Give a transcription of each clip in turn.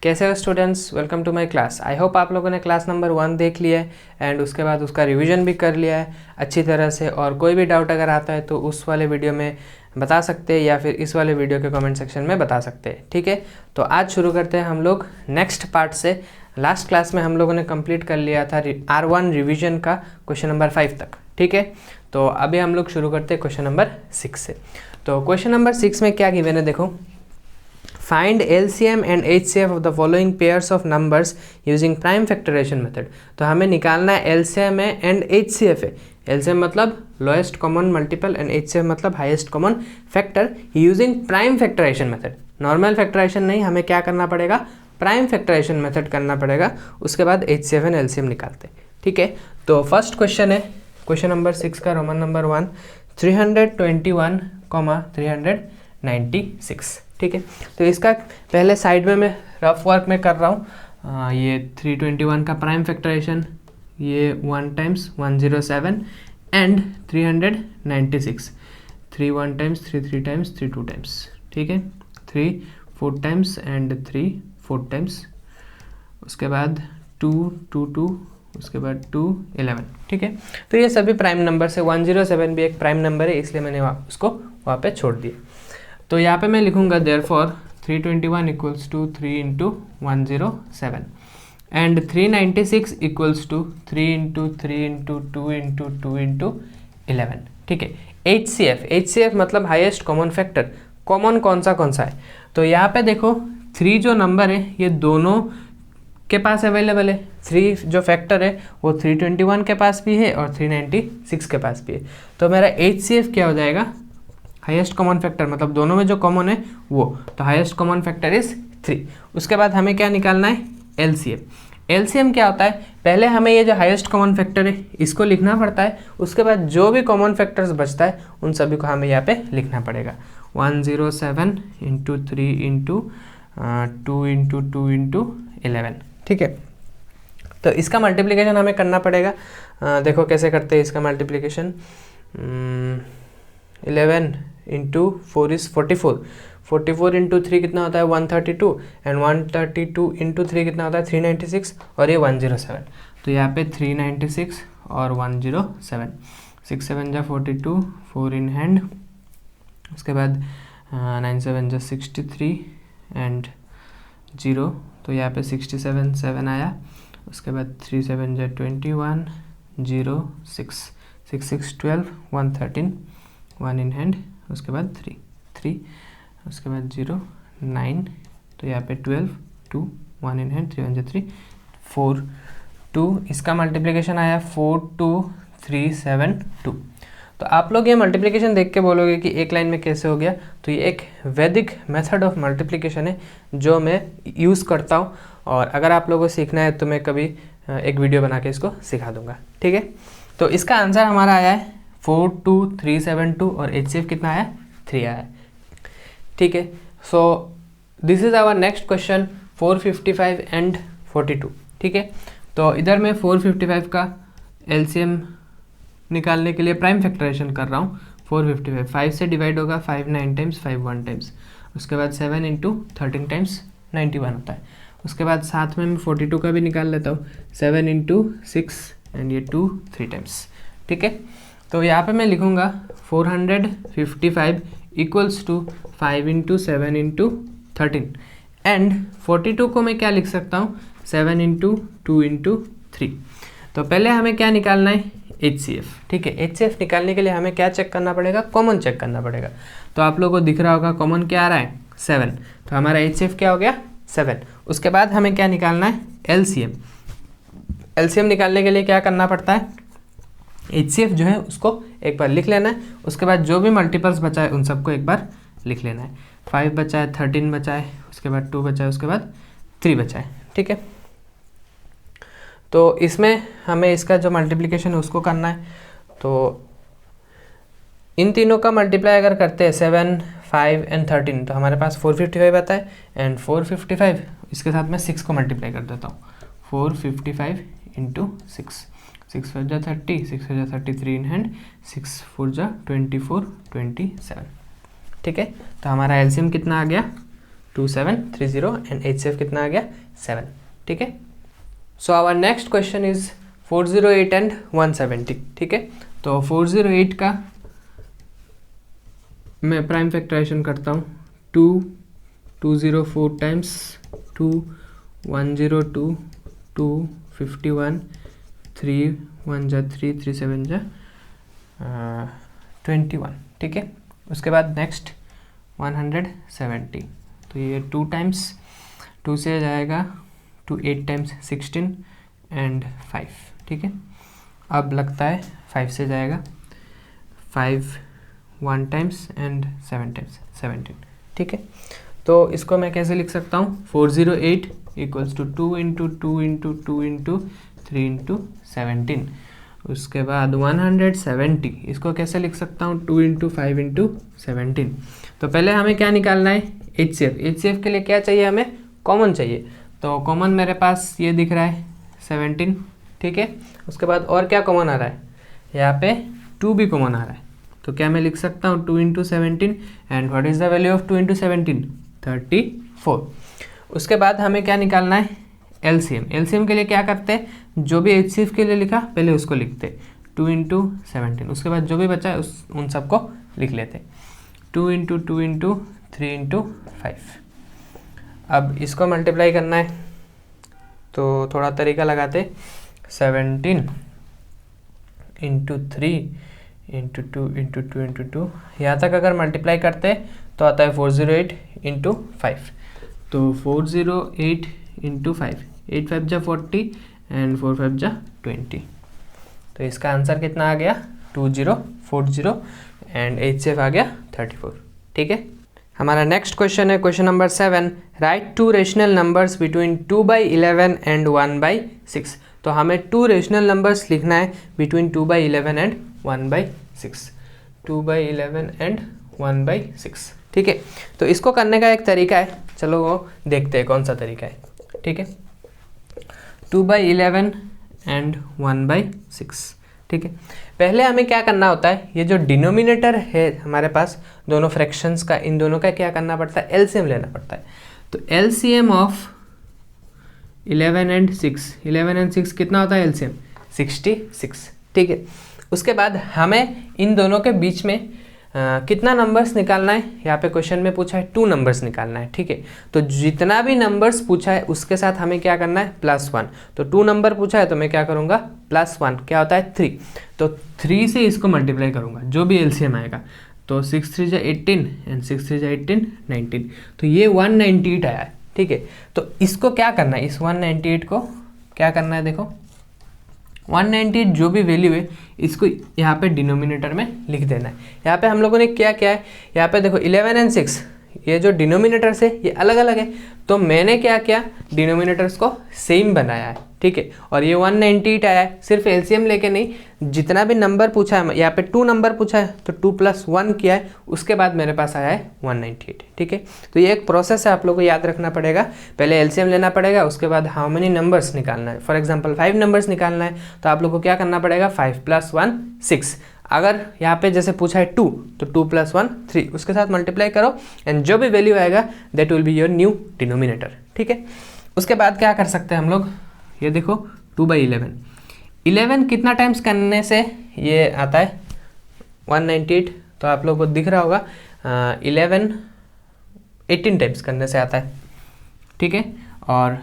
कैसे हो students, welcome to my class. I hope आप लोगों ने क्लास नंबर 1 देख लिया है एंड उसके बाद उसका रिवीजन भी कर लिया है अच्छी तरह से। और कोई भी डाउट अगर आता है तो उस वाले वीडियो में बता सकते हैं या फिर इस वाले वीडियो के कमेंट सेक्शन में बता सकते हैं, ठीक है। तो आज शुरू करते हैं हम लोग नेक्स्ट पार्ट से। लास्ट क्लास में हम लोगों ने कंप्लीट कर लिया था R1 रिवीजन का क्वेश्चन नंबर 5 तक, ठीक है। तो अभी हम लोग शुरू करते हैं क्वेश्चन नंबर 6 से। तो क्वेश्चन नंबर 6 में क्या गिवन है, देखो, find LCM and HCF of the following pairs of numbers using prime factorization method. तो हमें निकालना है LCM है एंड HCF है। LCM मतलब lowest common multiple and HCF मतलब highest common factor using prime factorization method. Normal factorization नहीं, हमें क्या करना पड़ेगा, प्राइम फैक्टराइजेशन मेथड करना पड़ेगा। उसके बाद HCF एंड LCM निकालते हैं, ठीक है। तो फर्स्ट क्वेश्चन है क्वेश्चन नंबर 6 का रोमन नंबर 1, 321, 396, ठीक है। तो इसका पहले साइड में मैं रफ वर्क में कर रहा हूँ। ये 321 का प्राइम फैक्टराइजेशन, ये 1 times 107 and 396, 3 1 times 3 3 times 3 2 times, ठीक है। 3 4 टाइम्स एंड 3 4 टाइम्स, उसके बाद 2 2 2, उसके बाद 2 11, ठीक है। तो ये सभी प्राइम नंबर से 107 भी एक प्राइम नंबर है, इसलिए मैंने उसको वहाँ पे छोड़ दिया। तो यहाँ पे मैं लिखूँगा therefore 321 equals to 3 into 107 and 396 equals to 3 into 3 into 2 into 2 into 11, ठीक है। HCF मतलब हाईएस्ट कॉमन फैक्टर, कॉमन कौन सा है। तो यहाँ पे देखो 3 जो नंबर है ये दोनों के पास अवेलेबल है। 3 जो फैक्टर है वो 321 के पास भी है और 396 के पास भी है। तो मेरा HCF क्या हो जाएगा, हाईएस्ट कॉमन फैक्टर मतलब दोनों में जो कॉमन है वो, तो हाईएस्ट कॉमन फैक्टर इज 3। उसके बाद हमें क्या निकालना है, LCM क्या होता है, पहले हमें ये जो हाईएस्ट कॉमन फैक्टर है इसको लिखना पड़ता है। उसके बाद जो भी कॉमन फैक्टर्स बचता है उन सभी को हमें यहाँ पे लिखना पड़ेगा। 107 इंटू 3 इंटू 2 इंटू 2 इंटू 11, ठीक है। तो इसका मल्टीप्लिकेशन हमें करना पड़ेगा। देखो कैसे करते हैं इसका मल्टीप्लिकेशन। 11 इंटू 4 इज़ 44, 44 इंटू 3 कितना होता है 132 एंड 132 इंटू 3 कितना होता है 396 और ये 107। तो यहाँ पे 396 और 107, 6 7 जा 42, 4 इन हैंड, उसके बाद 9 7 जा 63 एंड 0, तो यहाँ पे 67 7 आया। उसके बाद 3 7 जा 21, 0 6 6 6 12, 113, 1 इन हैंड, उसके बाद 3 3, उसके बाद 0 9, तो यहाँ पे 12 2, 1 इन हैंड, 3 1 जा 3 4 2। इसका मल्टीप्लिकेशन आया 4 2 3 7 2। तो आप लोग ये मल्टीप्लिकेशन देख के बोलोगे कि एक लाइन में कैसे हो गया। तो ये एक वैदिक मेथड ऑफ मल्टीप्लिकेशन है जो मैं यूज़ करता हूँ, और अगर आप लोगों को सीखना है तो मैं कभी एक वीडियो बना के इसको सिखा दूंगा, ठीक है। तो इसका आंसर हमारा आया है 42372 और HCF कितना आया, 3 आया है, ठीक है। So this is our next question 455 and 42, ठीक है। तो इधर मैं 455 का LCM निकालने के लिए प्राइम फैक्टराइजेशन कर रहा हूँ। 455 5 से डिवाइड होगा, 5 9 टाइम्स 5 1 टाइम्स, उसके बाद 7 इंटू 13 टाइम्स 91 होता है। उसके बाद साथ में मैं 42 का भी निकाल लेता हूँ, 7 इंटू 6 एंड ये 2 3 टाइम्स, ठीक है। तो यहाँ पे मैं लिखूँगा 455 equals to 5 into 7 into 13 and 42 को मैं क्या लिख सकता हूँ, 7 इंटू 2 इंटू 3। तो पहले हमें क्या निकालना है, HCF, ठीक है। HCF निकालने के लिए हमें क्या चेक करना पड़ेगा, कॉमन चेक करना पड़ेगा। तो आप लोगों को दिख रहा होगा कॉमन क्या आ रहा है 7, तो हमारा HCF क्या हो गया 7। उसके बाद हमें क्या निकालना है, LCM निकालने के लिए क्या करना पड़ता है, HCF जो है उसको एक बार लिख लेना है। उसके बाद जो भी मल्टीपल्स बचा है उन सबको एक बार लिख लेना है। 5 बचा है, 13 बचा है, उसके बाद 2 बचा है, उसके बाद 3 बचा है, ठीक है। तो इसमें हमें इसका जो मल्टीप्लिकेशन है उसको करना है। तो इन तीनों का मल्टीप्लाई अगर करते हैं 7 5 एंड 13 तो हमारे पास 455 आता है एंड 455 इसके साथ मैं 6 को मल्टीप्लाई कर देता हूँ। 455 इंटू 6, 6 4 जा 30, 6 4 जा 33 इन हैंड, 6 4 जा 24 27, ठीक है। तो हमारा LCM कितना आ गया 2730 एंड HCF कितना आ गया 7, ठीक है। So our next question is 408 and 170, ठीक है। तो 408 का मैं प्राइम फैक्टराइजेशन करता हूँ, 204 टाइम्स 2 102 2 51 3 1 जा 3 3 7 जा 21, ठीक है। उसके बाद नेक्स्ट 170, तो ये 2 टाइम्स 2 से जाएगा 2 8 टाइम्स 16 एंड 5, ठीक है। अब लगता है 5 से जाएगा 5 1 टाइम्स एंड 7 टाइम्स 17, ठीक है। तो इसको मैं कैसे लिख सकता हूँ, 408 equals to 2 into 2 into 2 into 3 into 17। उसके बाद 170, इसको कैसे लिख सकता हूँ, 2 इंटू 5 इंटू 17। तो पहले हमें क्या निकालना है, HCF के लिए क्या चाहिए, हमें कॉमन चाहिए। तो कॉमन मेरे पास ये दिख रहा है 17, ठीक है। उसके बाद और क्या कॉमन आ रहा है, यहाँ पे 2 भी कॉमन आ रहा है। तो क्या मैं लिख सकता हूँ 2 into 17 and what is the value of 2 into 17, 34। उसके बाद हमें क्या निकालना है, LCM के लिए क्या करते हैं, जो भी HCF के लिए लिखा पहले उसको लिखते, 2 इंटू 17। उसके बाद जो भी बचा है उन सबको लिख लेते, 2 इंटू 2 इंटू 3 इंटू 5। अब इसको मल्टीप्लाई करना है, तो थोड़ा तरीका लगाते, 17 इंटू 3 इंटू 2 इंटू 2 इंटू 2, यहाँ तक अगर मल्टीप्लाई करते तो आता है 408 इंटू 5। तो 408 इंटू 5, 8 5 जा 40 एंड 4 5 जा 20। तो इसका आंसर कितना आ गया, 2040 एंड HCF आ गया 34, ठीक है। हमारा नेक्स्ट क्वेश्चन है question number 7, right 2 rational numbers between 2/11 and 1/6। तो हमें 2 रेशनल नंबर्स लिखना है बिटवीन 2/11 एंड 1/6, 2/11 एंड 1/6, ठीक है। तो इसको करने का एक तरीका है, चलो वो देखते हैं कौन सा तरीका है, ठीक है। 2/11 एंड 1/6, ठीक है। पहले हमें क्या करना होता है, ये जो डिनोमिनेटर है हमारे पास दोनों फ्रैक्शंस का, इन दोनों का क्या करना पड़ता है, LCM लेना पड़ता है। तो LCM ऑफ 11 एंड 6 कितना होता है, LCM 66, ठीक है। उसके बाद हमें इन दोनों के बीच में कितना नंबर्स निकालना है, यहाँ पे क्वेश्चन में पूछा है 2 नंबर्स निकालना है, ठीक है। तो जितना भी नंबर्स पूछा है उसके साथ हमें क्या करना है, +1। तो 2 नंबर पूछा है तो मैं क्या करूँगा, +1 क्या होता है 3। तो 3 से इसको मल्टीप्लाई करूँगा, जो भी LCM आएगा। तो 6 3 जा 18 एंड 6 3 जा 18 19। तो ये 198 आया है, ठीक है। तो इसको क्या करना है, इस 198 को क्या करना है, देखो 198 जो भी वैल्यू है इसको यहाँ पे डिनोमिनेटर में लिख देना है। यहाँ पे हम लोगों ने क्या किया है, यहाँ पे देखो 11 एंड 6 ये जो डिनोमिनेटर्स है ये अलग अलग है, तो मैंने क्या किया, डिनोमिनेटर्स को सेम बनाया है, ठीक है। और ये 198 आया है, सिर्फ LCM लेके नहीं, जितना भी नंबर पूछा है, यहाँ पे 2 नंबर पूछा है तो 2 + 1 किया है, उसके बाद मेरे पास आया है 198, ठीक है। तो ये एक प्रोसेस है, आप लोगों को याद रखना पड़ेगा। पहले LCM लेना पड़ेगा, उसके बाद हाउ मेनी नंबर्स निकालना है। फॉर एग्जाम्पल 5 नंबर्स निकालना है तो आप लोग को क्या करना पड़ेगा, 5 + 1 6। अगर यहाँ पे जैसे पूछा है 2 तो 2 + 1 3, उसके साथ मल्टीप्लाई करो एंड जो भी वैल्यू आएगा that will be your new denominator, ठीक है। उसके बाद क्या कर सकते हैं हम लोग, ये देखो 2/11, 11 कितना टाइम्स करने से ये आता है 198। तो आप लोगों को दिख रहा होगा 11 18 टाइम्स करने से आता है, ठीक है। और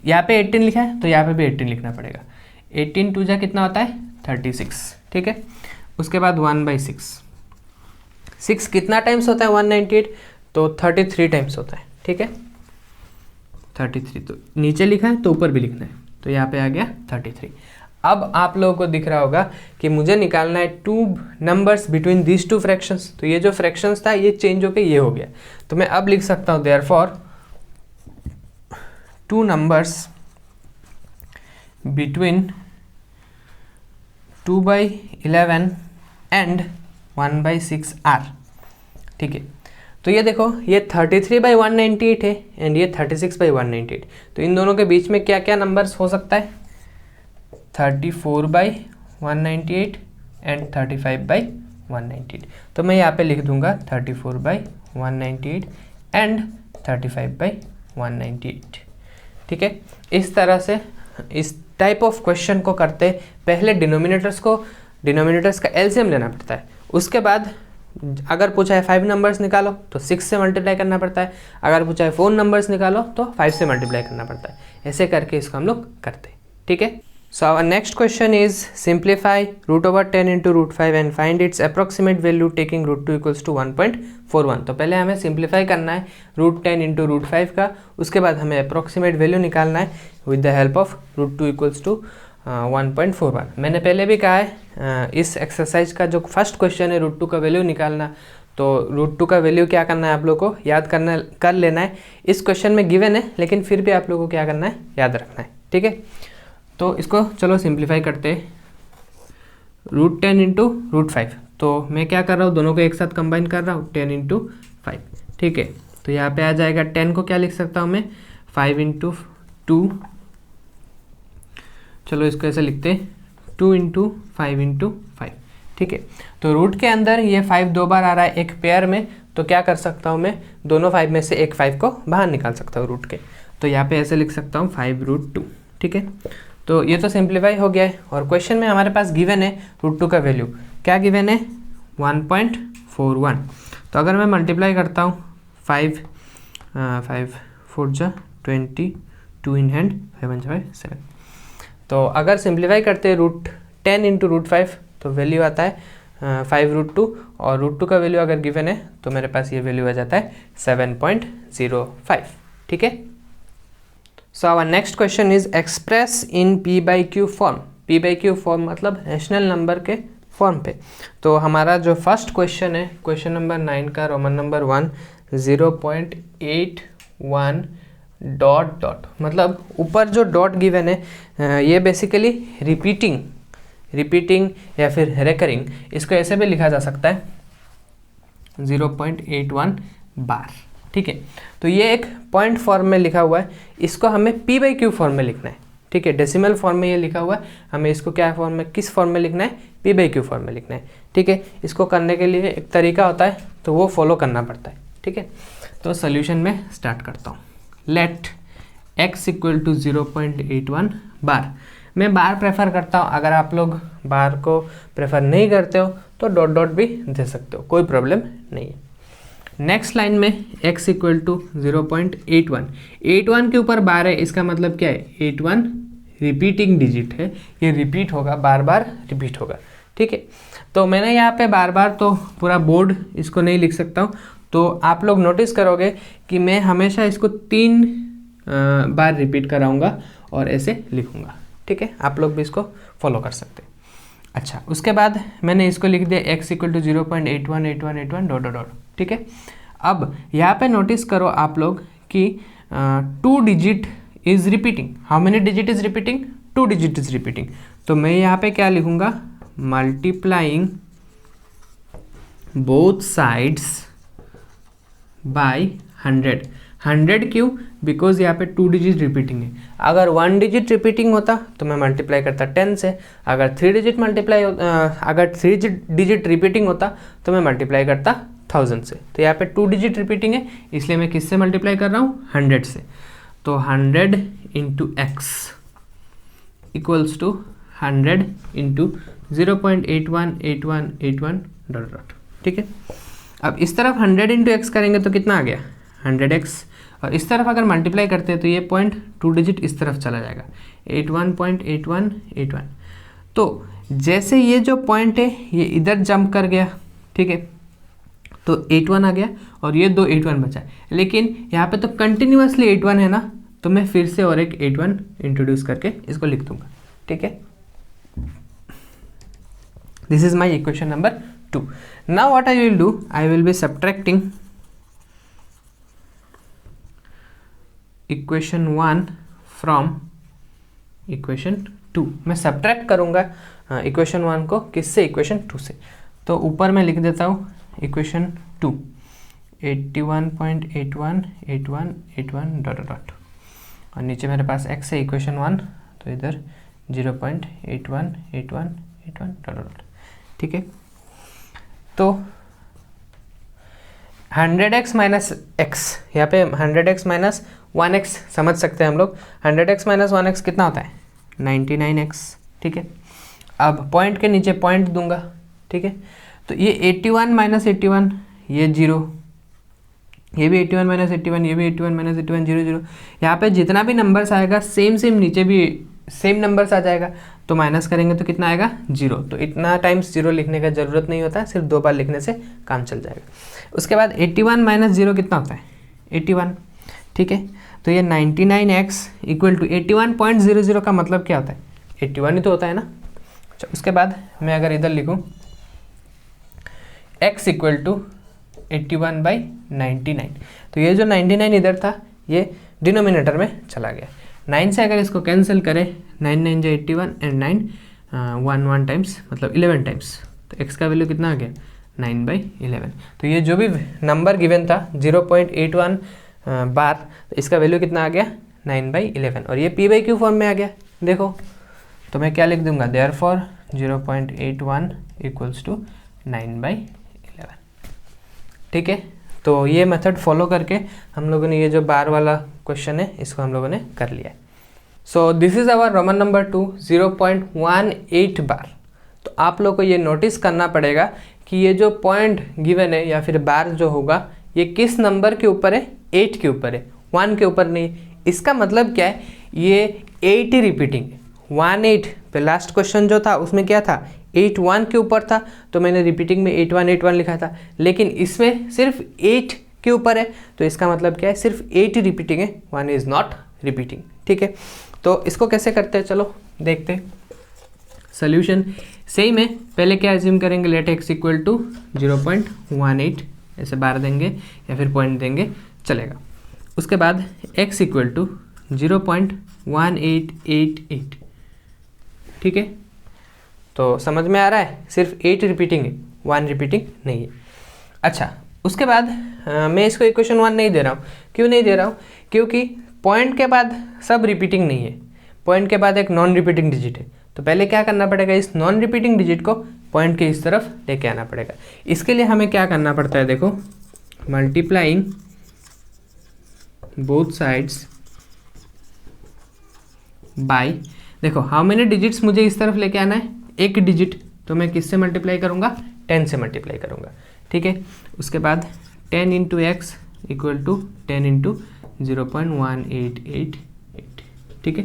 यहाँ पे 18 लिखा है तो यहाँ पे भी 18 लिखना पड़ेगा। 18 2 जा कितना होता है 36, ठीक है। उसके बाद 1/6, 6 कितना टाइम्स होता है 198, तो 33 टाइम्स होता है, ठीक है। 33 तो नीचे लिखा है तो ऊपर भी लिखना है, तो यहाँ पे आ गया 33। अब आप लोगों को दिख रहा होगा कि मुझे निकालना है 2 नंबर्स बिटवीन दीज 2 फ्रैक्शंस। तो ये जो फ्रैक्शंस था ये चेंज होके ये हो गया, तो मैं अब लिख सकता हूँ therefore 2 numbers between 2/11 and 1/6 are, ठीक है। तो ये देखो ये 33/198 है एंड ये 36/198। तो इन दोनों के बीच में क्या क्या नंबर्स हो सकता है, 34/198 एंड 35/198। तो मैं यहाँ पे लिख दूंगा 34/198 एंड 35/198। ठीक है, इस तरह से इस टाइप ऑफ क्वेश्चन को करते पहले डिनोमिनेटर्स का एलसीएम लेना पड़ता है। उसके बाद अगर पूछा है 5 नंबर्स निकालो तो 6 से मल्टीप्लाई करना पड़ता है, अगर पूछा है 4 नंबर्स निकालो तो 5 से मल्टीप्लाई करना पड़ता है। ऐसे करके इसको हम लोग करते हैं। ठीक है, so our next question is simplify √10 into √5 and find its approximate value taking √2 = 1.41। तो पहले हमें सिंप्लीफाई करना है √10 into √5 का, उसके बाद हमें अप्रोक्सीमेट वैल्यू निकालना है विद द हेल्प ऑफ √2 = 1.41। मैंने पहले भी कहा है इस एक्सरसाइज का जो फर्स्ट क्वेश्चन है √2 का वैल्यू निकालना, तो √2 का वैल्यू क्या करना है आप लोगों को याद कर लेना है। इस क्वेश्चन में गिवन है लेकिन फिर भी आप लोगों को क्या करना है, याद रखना है। ठीक है, तो इसको चलो सिंप्लीफाई करते हैं। √10 into √5, तो मैं क्या कर रहा हूँ, दोनों को एक साथ कंबाइन कर रहा हूँ, 10 into 5। ठीक है, तो यहाँ पे आ जाएगा 10 को क्या लिख सकता हूँ मैं, 5 into 2, चलो इसको ऐसे लिखते हैं 2 into 5 into 5। ठीक है, तो रूट के अंदर ये 5 दो बार आ रहा है एक पेयर में, तो क्या कर सकता हूँ मैं, दोनों 5 में से एक 5 को बाहर निकाल सकता हूँ रूट के। तो यहाँ पे ऐसे लिख सकता हूँ 5√2। ठीक है, तो ये तो सिंप्लीफाई हो गया है। और क्वेश्चन में हमारे पास गिवन है √2 का वैल्यू, क्या गिवन है, 1.41। तो अगर मैं मल्टीप्लाई करता हूँ 5 4 20, 2 in hand, 5 1 5 7। तो अगर सिंप्लीफाई करते हैं √10 into √5 तो वैल्यू आता है 5√2, और √2 का वैल्यू अगर गिवन है तो मेरे पास ये वैल्यू आ जाता है 7.05। ठीक है, so our next question is express in P/Q form. P/Q form मतलब रैशनल नंबर के फॉर्म पे। तो हमारा जो फर्स्ट क्वेश्चन है, क्वेश्चन नंबर 9 का रोमन नंबर 1, 0.81 ... मतलब ऊपर जो डॉट गिवन है ये बेसिकली रिपीटिंग या फिर रेकरिंग, इसको ऐसे भी लिखा जा सकता है 0.81 बार। ठीक है, तो ये एक पॉइंट फॉर्म में लिखा हुआ है, इसको हमें P/Q फॉर्म में लिखना है। ठीक है, डेसिमल फॉर्म में ये लिखा हुआ है, हमें इसको क्या फॉर्म में, किस फॉर्म में लिखना है, P/Q फॉर्म में लिखना है। ठीक है, इसको करने के लिए एक तरीका होता है तो वो फॉलो करना पड़ता है। ठीक है, तो सोल्यूशन में स्टार्ट करता हूँ। लेट x = 0.81 बार। मैं बार प्रेफर करता हूँ, अगर आप लोग बार को प्रेफर नहीं करते हो तो डॉट डॉट भी दे सकते हो, कोई प्रॉब्लम नहीं है। नेक्स्ट लाइन में x = 0.81, 81 के ऊपर बार है, इसका मतलब क्या है, 81 रिपीटिंग डिजिट है, ये रिपीट होगा, बार बार रिपीट होगा। ठीक है, तो मैंने यहाँ पे बार बार तो पूरा बोर्ड इसको नहीं लिख सकता हूँ, तो आप लोग नोटिस करोगे कि मैं हमेशा इसको 3 बार रिपीट कराऊंगा और ऐसे लिखूंगा। ठीक है, आप लोग भी इसको फॉलो कर सकते हैं। अच्छा, उसके बाद मैंने इसको लिख दिया x = 0.818181 ... ठीक है, अब यहाँ पे नोटिस करो आप लोग कि 2 digit is repeating. How many digit is repeating, 2 digit is repeating. तो मैं यहाँ पे क्या लिखूंगा, मल्टीप्लाइंग बोथ साइड्स बाय 100। 100 क्यों, बिकॉज यहाँ पे 2 डिजिट रिपीटिंग है। अगर 1 डिजिट रिपीटिंग होता तो मैं मल्टीप्लाई करता 10 से, अगर 3 डिजिट रिपीटिंग होता तो मैं मल्टीप्लाई करता 1000 से। तो यहाँ पे 2 डिजिट रिपीटिंग है, इसलिए मैं किससे मल्टीप्लाई कर रहा हूँ, 100 से। तो 100 into x = 100 into 0.818181 ... ठीक है, अब इस तरफ 100 into x करेंगे तो कितना आ गया, 100x, और इस तरफ अगर मल्टीप्लाई करते हैं तो ये पॉइंट 2 डिजिट इस तरफ चला जाएगा, 81.8181। तो जैसे ये जो पॉइंट है ये इधर जंप कर गया, ठीक है, तो 81 आ गया और ये 2 81 बचा है, लेकिन यहाँ पे तो कंटिन्यूसली 81 है ना, तो मैं फिर से और एक 81 इंट्रोड्यूस करके इसको लिख दूंगा। ठीक है, this is my equation number 2। Now what I will do, I will be subtracting equation 1 from equation 2। मैं सब्ट्रैक्ट करूंगा इक्वेशन 1 को किससे, इक्वेशन 2 से। तो ऊपर मैं लिख देता हूँ इक्वेशन 2 81.818181 ... और नीचे मेरे पास x है इक्वेशन 1, तो इधर 0.818181 ... ठीक है, तो 100x माइनस एक्स, यहाँ पे 100x माइनस 1x समझ सकते हैं हम लोग। 100x माइनस 1x कितना होता है 99x, ठीक है। अब पॉइंट के नीचे पॉइंट दूंगा, ठीक है। तो ये 81 माइनस 81, ये 0, ये भी 81 माइनस 81, ये भी 81 माइनस 81, 0 0। यहाँ पे जितना भी नंबर्स आएगा सेम सेम नीचे भी सेम नंबर्स आ जाएगा, तो माइनस करेंगे तो कितना आएगा 0। तो इतना टाइम्स 0 लिखने का ज़रूरत नहीं होता, सिर्फ 2 बार लिखने से काम चल जाएगा। उसके बाद 81 माइनस 0 कितना होता है 81, ठीक है। तो ये 99x इक्वल टू 81.00 का मतलब क्या होता है 81 ही तो होता है ना। अच्छा, उसके बाद मैं अगर इधर लिखूँ x इक्वल टू 81/99, तो ये जो 99 इधर था ये डिनोमिनेटर में चला गया। 9 से अगर इसको कैंसिल करें, 9 9 जो 81 एंड 9 1 टाइम्स मतलब 11 टाइम्स, तो x का वैल्यू कितना आ गया 9/11। तो ये जो भी नंबर गिवन था 0.81 बार, तो इसका वैल्यू कितना आ गया 9/11, और ये p/q फॉर्म में आ गया। देखो तो मैं क्या लिख दूंगा, देयरफॉर 0.81 इक्वल्स टू 9/11, ठीक है। तो ये मेथड फॉलो करके हम लोगों ने ये जो बार वाला क्वेश्चन है इसको हम लोगों ने कर लिया है। So this is our Roman number 2 0.18 bar. तो आप लोग को ये नोटिस करना पड़ेगा कि ये जो पॉइंट गिवन है या फिर बार जो होगा ये किस नंबर के ऊपर है, 8 के ऊपर है, 1 के ऊपर नहीं। इसका मतलब क्या है, ये 8 ही रिपीटिंग है, 18 पे लास्ट क्वेश्चन जो था उसमें क्या था 81 के ऊपर था, तो मैंने रिपीटिंग में 8181 लिखा था, लेकिन इसमें सिर्फ 8 के ऊपर है, तो इसका मतलब क्या है सिर्फ 8 ही रिपीटिंग है, 1 इज़ नॉट रिपीटिंग, ठीक है। तो इसको कैसे करते हैं चलो देखते हैं। सोल्यूशन सेम है, पहले क्या एज्यूम करेंगे, लेट x इक्वल टू 0.18 ऐसे बार देंगे या फिर पॉइंट देंगे चलेगा। उसके बाद x इक्वल टू 0.1888, ठीक है। तो समझ में आ रहा है, सिर्फ 8 रिपीटिंग है, 1 रिपीटिंग नहीं है। अच्छा, उसके बाद मैं इसको इक्वेशन 1 नहीं दे रहा हूँ। क्यों नहीं दे रहा हूँ, क्योंकि पॉइंट के बाद सब रिपीटिंग नहीं है, पॉइंट के बाद एक नॉन रिपीटिंग डिजिट है। तो पहले क्या करना पड़ेगा, इस नॉन रिपीटिंग डिजिट को पॉइंट के इस तरफ लेके आना पड़ेगा। इसके लिए हमें क्या करना पड़ता है, देखो मल्टीप्लाइंग बोथ साइड्स बाय, देखो हाउ मेनी डिजिट्स मुझे इस तरफ लेके आना है, एक डिजिट, तो मैं किससे मल्टीप्लाई करूँगा 10 से मल्टीप्लाई करूँगा, ठीक है। उसके बाद 10 into x equal to 10 into 0.1888, ठीक है।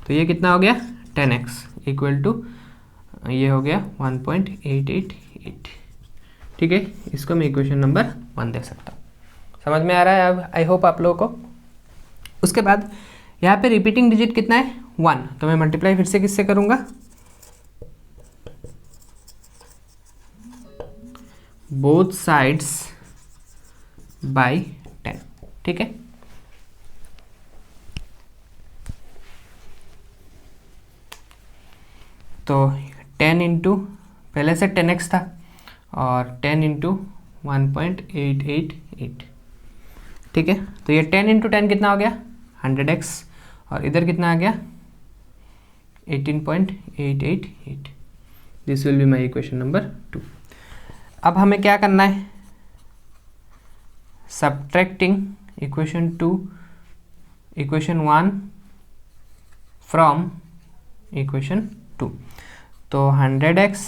तो ये कितना हो गया 10x इक्वल टू ये हो गया 1.888, ठीक है। इसको मैं इक्वेशन नंबर 1 दे सकता हूँ। समझ में आ रहा है अब, आई होप आप लोगों को। उसके बाद यहाँ पे रिपीटिंग डिजिट कितना है 1, तो मैं मल्टीप्लाई फिर से किससे करूँगा, बोथ साइड्स बाय 10, ठीक है। तो 10 इंटू पहले से 10x था और 10 इंटू 1.888, ठीक है। तो ये 10 इंटू 10 कितना हो गया 100x, और इधर कितना आ गया 18.888। This will be my equation number 2। अब हमें क्या करना है, सब्ट्रैक्टिंग इक्वेशन 1 फ्रॉम इक्वेशन 2। तो 100x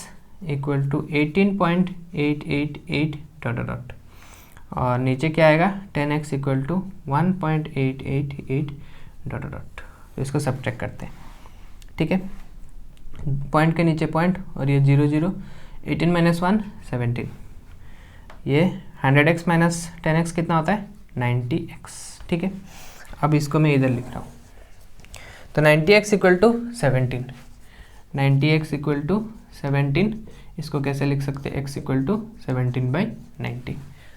equal to 18.888 dot dot, और नीचे क्या आएगा 10x equal to 1.888 dot dot. तो इसको सब्ट्रैक्ट करते हैं, ठीक है। पॉइंट के नीचे पॉइंट, और ये 0 0, 18 माइनस 1 17, ये 100x माइनस 10x कितना होता है 90x, ठीक है। अब इसको मैं इधर लिख रहा हूँ, तो 90x equal to 17, 90x equal to 17, इसको कैसे लिख सकते हैं, x इक्वल टू 17/90।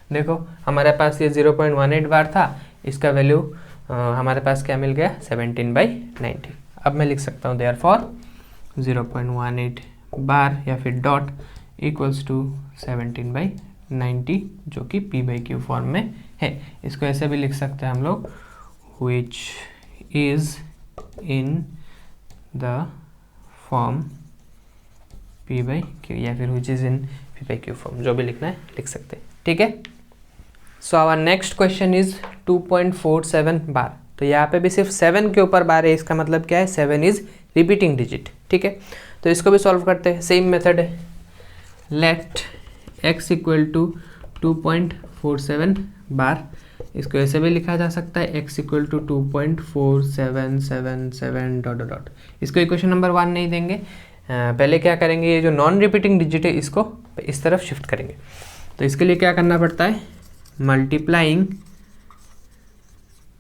देखो हमारे पास ये 0.18 बार था, इसका वैल्यू हमारे पास क्या मिल गया 17/90। अब मैं लिख सकता हूँ देयरफॉर 0.18 बार या फिर डॉट इक्वल्स टू 17/90, जो कि p/q फॉर्म में है। इसको ऐसे भी लिख सकते हैं हम लोग, which is in the form p/q, या फिर which is in p/q form, जो भी लिखना है लिख सकते हैं, ठीक है। So our next question is 2.47 bar. तो यहाँ पे भी सिर्फ 7 के ऊपर बार है, इसका मतलब क्या है 7 इज रिपीटिंग डिजिट। ठीक है, तो इसको भी सॉल्व करते हैं, सेम मेथड है। Let x equal to 2.47 bar, इसको ऐसे भी लिखा जा सकता है x equal to 2.4777 dot dot. इसको इक्वेशन नंबर 1 नहीं देंगे, पहले क्या करेंगे, ये जो नॉन रिपीटिंग डिजिट है इसको इस तरफ शिफ्ट करेंगे। तो इसके लिए क्या करना पड़ता है, मल्टीप्लाइंग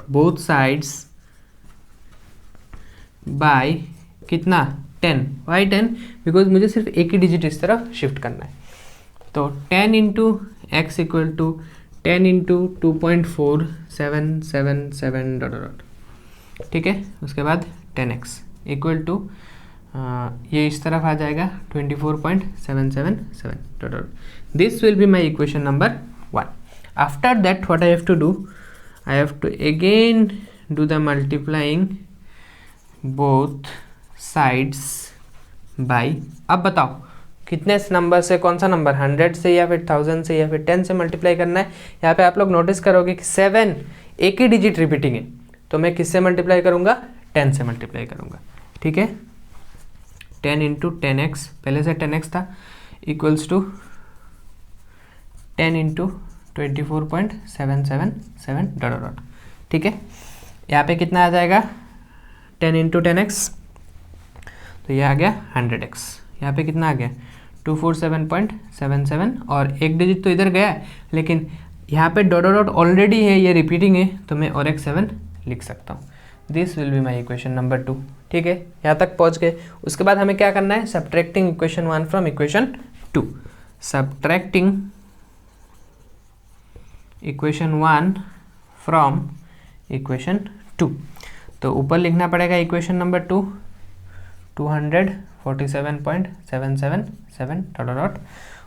बोथ साइड्स बाय कितना 10। वाई 10? बिकॉज मुझे सिर्फ एक ही डिजिट इस तरफ शिफ्ट करना है। तो 10 into x equal to 10 into 2.4777 dot dot. ठीक है, उसके बाद 10x इक्वल टू ये इस तरफ आ जाएगा 24.777 dot dot. This will be my equation number 1। After that what I have to do, I have to again do the multiplying both sides by, अब बताओ कितने नंबर से, कौन सा नंबर, 100 से या फिर 1000 से या फिर 10 से मल्टीप्लाई करना है। यहाँ पे आप लोग नोटिस करोगे कि 7 एक ही डिजिट रिपीटिंग है, तो मैं किससे मल्टीप्लाई करूँगा, 10 से मल्टीप्लाई करूँगा। ठीक है, 10 इंटू 10x, पहले से 10x था, equals to 10 into 24.777 dot dot. ठीक है, यहाँ पे कितना आ जाएगा 10 इंटू 10x, तो ये आ गया 100x। यहाँ पे कितना आ गया 247.77, और एक डिजिट तो इधर गया है, लेकिन यहाँ पे डॉट डॉट ऑलरेडी है, ये रिपीटिंग है, तो मैं और एक 7 लिख सकता हूँ। This will be my equation number 2। ठीक है, यहाँ तक पहुँच गए। उसके बाद हमें क्या करना है, subtracting equation 1 from equation 2। Subtracting equation 1 from equation 2। तो ऊपर लिखना पड़ेगा इक्वेशन नंबर 2 247.777 डॉट डॉट।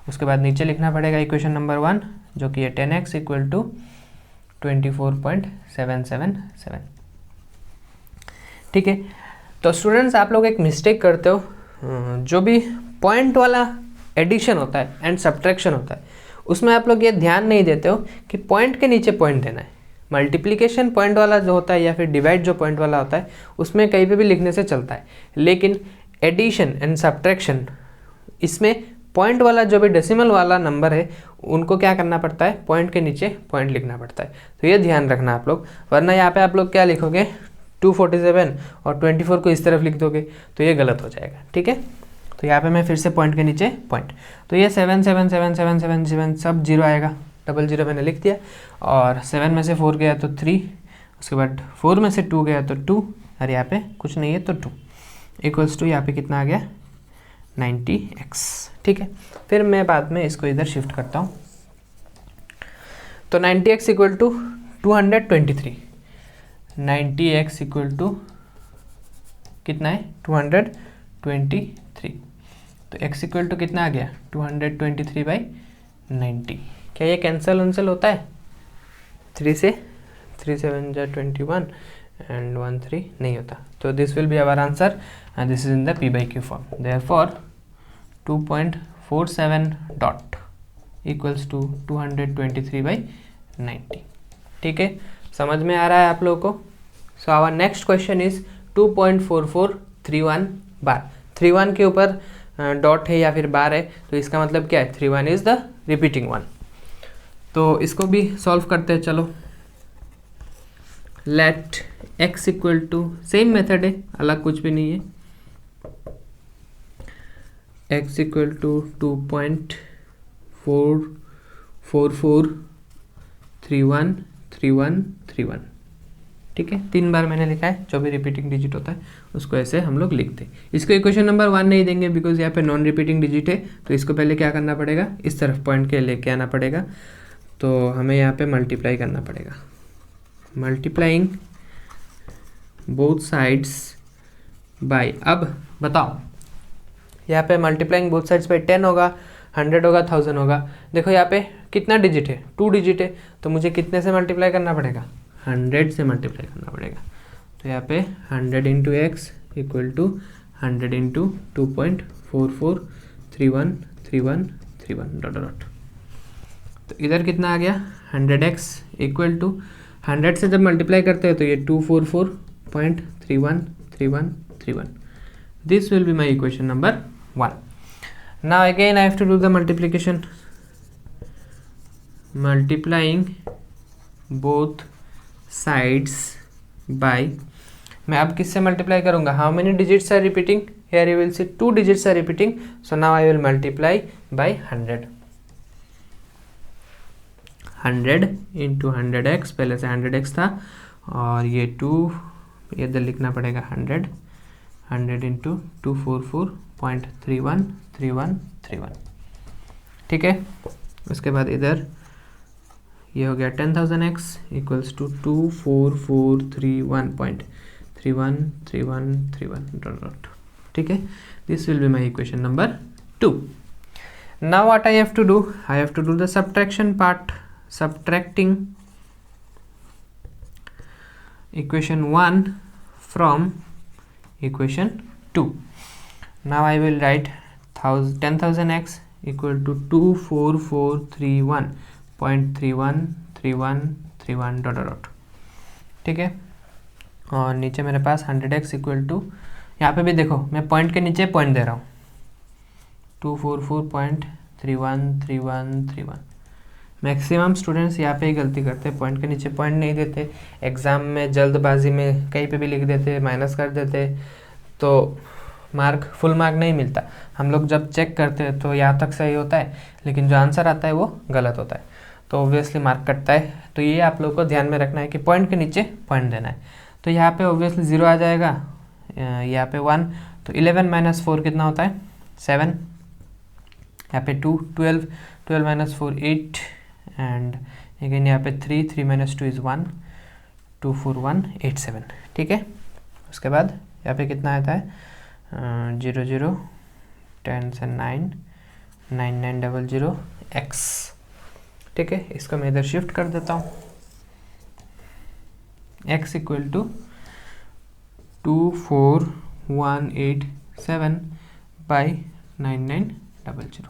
उसके बाद नीचे लिखना पड़ेगा इक्वेशन नंबर 1 जो कि है 10x इक्वल टू 24.777। ठीक है, तो स्टूडेंट्स आप लोग एक मिस्टेक करते हो, जो भी पॉइंट वाला एडिशन होता है एंड सब्ट्रैक्शन होता है उसमें आप लोग ये ध्यान नहीं देते हो कि पॉइंट के नीचे पॉइंट देना है। मल्टीप्लिकेशन पॉइंट वाला जो होता है या फिर डिवाइड जो पॉइंट वाला होता है उसमें कहीं पे भी लिखने से चलता है, लेकिन एडिशन एंड सब्ट्रैक्शन इसमें पॉइंट वाला जो भी डेसिमल वाला नंबर है उनको क्या करना पड़ता है, पॉइंट के नीचे पॉइंट लिखना पड़ता है। तो ये ध्यान रखना आप लोग, वरना यहाँ पे आप लोग क्या लिखोगे 247 और 24 को इस तरफ लिख दोगे तो ये गलत हो जाएगा। ठीक है, तो यहाँ पे मैं फिर से पॉइंट के नीचे पॉइंट, तो ये 7 7 7 7 7 7 सब जीरो आएगा, डबल जीरो मैंने लिख दिया, और 7 में से 4 गया तो 3, उसके बाद 4 में से 2 गया तो 2, और यहाँ पे कुछ नहीं है तो 2 इक्वल्स टू यहाँ पे कितना आ गया 90x। ठीक है, फिर मैं बाद में इसको इधर शिफ्ट करता हूँ। तो 90x equal to 223, 90x equal to कितना है 223, तो x इक्वल टू कितना आ गया 223/90। क्या ये कैंसिल वंसल होता है 3 से, 3 7 जा 21 एंड 1 3 नहीं होता। तो this will be our answer and this is in the p/q form. Therefore 2.47 dot equals to 223/90। ठीक है, समझ में आ रहा है आप लोगों को। So our next question is 2.4431 bar. 31 के ऊपर डॉट है या फिर बार है, तो इसका मतलब क्या है 31 इज द रिपीटिंग वन। तो इसको भी सॉल्व करते हैं, चलो। Let x equal to, same method है, अलग कुछ भी नहीं है, x इक्वल टू 2.44313131। ठीक है, 3 बार मैंने लिखा है, जो भी रिपीटिंग डिजिट होता है उसको ऐसे हम लोग लिखते हैं। इसको इक्वेशन नंबर 1 नहीं देंगे बिकॉज यहाँ पे नॉन रिपीटिंग डिजिट है, तो इसको पहले क्या करना पड़ेगा, इस तरफ पॉइंट के लेके आना पड़ेगा। तो हमें यहाँ पे मल्टीप्लाई करना पड़ेगा, मल्टीप्लाइंग बोथ साइड्स बाय। अब बताओ यहाँ पे मल्टीप्लाइंग बोथ साइड्स बाय 10 होगा, 100 होगा, 1000 होगा। देखो यहाँ पे कितना डिजिट है, 2 डिजिट है, तो मुझे कितने से मल्टीप्लाई करना पड़ेगा, 100 से मल्टीप्लाई करना पड़ेगा। तो यहाँ पे 100 into x equal to 100 into 2.44313131 dot dot. तो इधर कितना आ गया 100x इक्वल टू 100 से जब मल्टीप्लाई करते हैं तो ये 244.313131. This will be my equation number 1. Now again I have to do the multiplication. Multiplying both sides by, मैं अब किससे मल्टीप्लाई करूँगा? How many digits are repeating? Here you will see 2 digits are repeating, so now I will multiply by 100. 100 into 100x, पहले से 100x था और ये 2 इधर लिखना पड़ेगा 100 इंटू 244.313131. ठीक है, उसके बाद इधर ये हो गया 10,000x इक्वल्स टू 24431.313131. ठीक है, this will be my equation number 2. Now what I have to do? I have to do the subtraction part. Subtracting equation 1 from equation 2. Now I will write 10,000x equal to 24431.313131 dot dot. ठीक है, और नीचे मेरे पास 100x equal to, यहाँ पे भी देखो मैं पॉइंट के नीचे पॉइंट दे रहा हूँ 244.313131. मैक्सिमम स्टूडेंट्स यहाँ पे ही गलती करते हैं, पॉइंट के नीचे पॉइंट नहीं देते, एग्ज़ाम में जल्दबाजी में कहीं पे भी लिख देते, माइनस कर देते, तो मार्क फुल मार्क नहीं मिलता. हम लोग जब चेक करते हैं तो यहाँ तक सही होता है, लेकिन जो आंसर आता है वो गलत होता है, तो ऑब्वियसली मार्क कटता है. तो ये आप लोग को ध्यान में रखना है कि पॉइंट के नीचे पॉइंट देना है. तो यहाँ पे ऑब्वियसली 0 आ जाएगा, यहाँ पे 1, तो 11 माइनस 4 कितना होता है? 7. यहाँ पे 2, 12 माइनस 4 8, एंड अगेन यहाँ पे 3 माइनस 2 इज़ 1, 24187. ठीक है, उसके बाद यहाँ पे कितना आता है? 0 0 10 से 9 9900 x. ठीक है, इसको मैं इधर शिफ्ट कर देता हूँ. x equal to 24187 by 9900.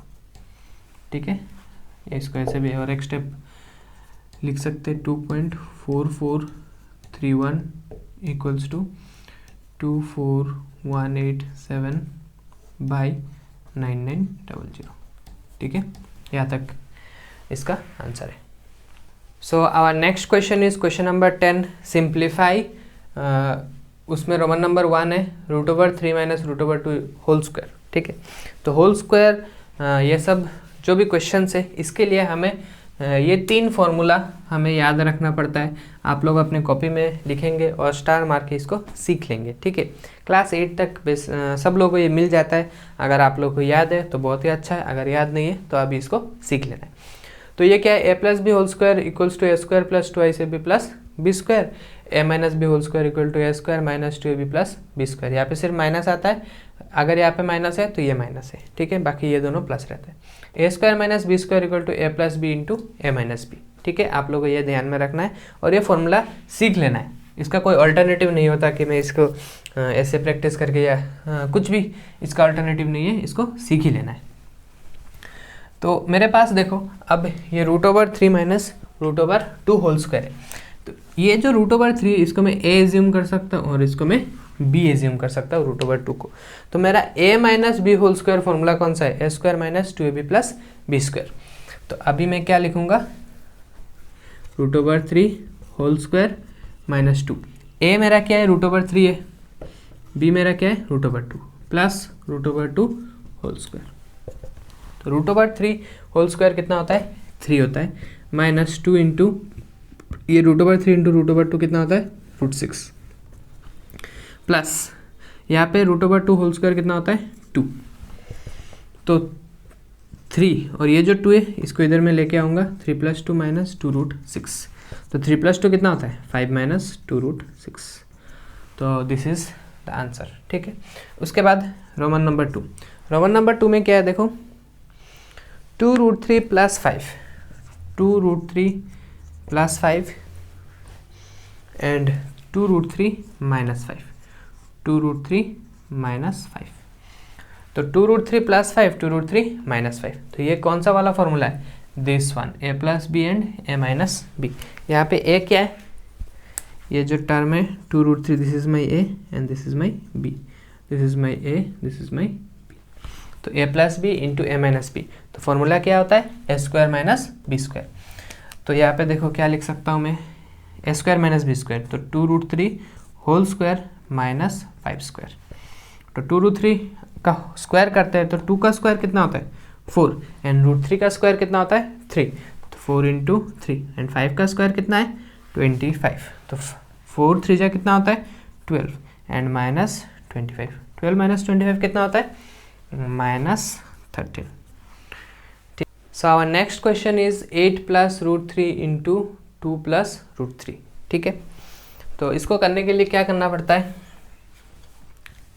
ठीक है, इसको ऐसे भी और एक स्टेप लिख सकते, 2.4431 इक्वल्स टू 24187 बाई 9900. ठीक है, यहाँ तक इसका आंसर है. So our next question is question number 10. Simplify, उसमें रोमन नंबर 1 है √3 माइनस √2 होल स्क्वायर. ठीक है, तो होल स्क्वायर ये सब जो भी क्वेश्चंस है, इसके लिए हमें ये 3 फॉर्मूला हमें याद रखना पड़ता है. आप लोग अपने कॉपी में लिखेंगे और स्टार मार के इसको सीख लेंगे. ठीक है, क्लास 8 तक सब लोगों को ये मिल जाता है. अगर आप लोग को याद है तो बहुत ही अच्छा है, अगर याद नहीं है तो अभी इसको सीख लेना है. तो ये क्या है? a plus b whole square equals to a square plus 2ac plus b square, a minus b whole square equal to a square minus 2ab plus b square. यहाँ पे सिर्फ माइनस आता है, अगर यहाँ पे माइनस है तो ये माइनस है. ठीक है, बाकी ये दोनों प्लस रहते हैं. A square minus B square equal to A plus B into A minus B. ठीक है, आप लोगों को ये ध्यान में रखना है और ये फॉर्मूला सीख लेना है. इसका कोई अल्टरनेटिव नहीं होता कि मैं इसको ऐसे प्रैक्टिस करके या कुछ भी, इसका अल्टरनेटिव नहीं है, इसको सीख ही लेना है. तो मेरे पास देखो अब ये √3 माइनस √2 होल स्क्वायर है. तो ये जो √3 इसको मैं a एज्यूम कर सकता हूँ और इसको मैं b एज्यूम कर सकता हूँ √2 को. तो मेरा a minus b whole square formula कौन सा है? a square minus 2ab plus b square. तो अभी मैं क्या लिखूँगा? √3 होल स्क्वायर माइनस 2. a मेरा क्या है? √3 है. b मेरा क्या है? √2 प्लस √2 होल स्क्वायर. तो √3 होल स्क्वायर कितना होता है? 3 होता है. माइनस 2 इंटू ये √3 इंटू √2 कितना होता है? √6 प्लस यहाँ पे √2 होल स्क्वायर कितना होता है? 2. तो 3 और ये जो 2 है इसको इधर मैं लेके आऊँगा. 3 + 2 माइनस 2√6. तो 3 + 2 कितना होता है? 5 माइनस 2√6. तो दिस इज़ द आंसर. ठीक है, उसके बाद रोमन नंबर 2. रोमन नंबर 2 में क्या है देखो? 2√3 + 5, 2√3 + 5 एंड 2√3 - 5, 2√3 - 5. तो 2√3 + 5, 2√3 - 5. तो ये कौन सा वाला फॉर्मूला है? This one a plus b and a minus b. यहाँ पे ए क्या है, ये जो टर्म है 2√3, this is my a and this is my b, this is my a, this is my b. तो a plus B into A minus B, तो formula क्या होता है a square minus B square. तो यहाँ पे देखो क्या लिख सकता हूँ मैं, a square minus B square, तो 2√3 होल स्क्वायर माइनस 5 स्क्वायर। तो 2√3 का स्क्वायर करते हैं तो 2 का स्क्वायर कितना होता है 4 एंड √3 का स्क्वायर कितना होता है 3, तो 4 इंटू 3 एंड 5 का स्क्वायर कितना है 25, तो 4 3 जा कितना होता है 12 एंड माइनस 25, 12 माइनस 25 कितना होता है minus 13। So our next question is 8 plus √3 into 2 plus √3। ठीक है, तो इसको करने के लिए क्या करना पड़ता है,